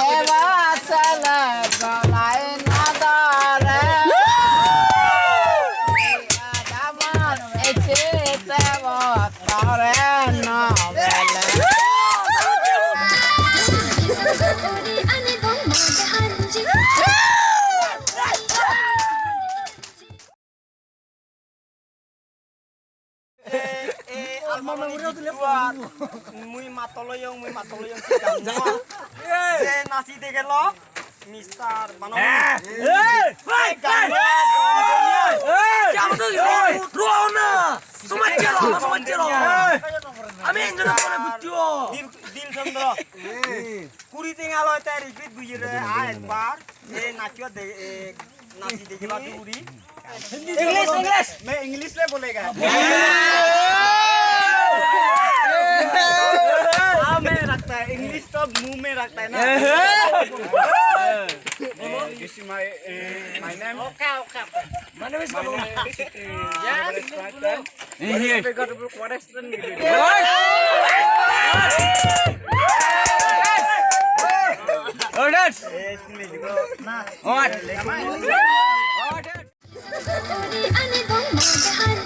দেবাচলে গলায় না ধরে আমার এসেতে বতরে না বলে মুই মাতলয়ং নাচি দে গেল মিস্টার বানাও আমি এনজয় করে বুঝছো দিল চন্দ্র কুড়ি টিঙা লয় তাই রিপিট বুঝি রে একবার এ নাচিও দে नाची देखे बाकी पूरी इंग्लिश मैं इंग्लिश में बोलेगा हाँ में रखता है इंग्लिश तो मुंह में रखता है ना This is my name. okay My name is Babu. Here. we got to book what extra Orders. ना What? Ani bong mo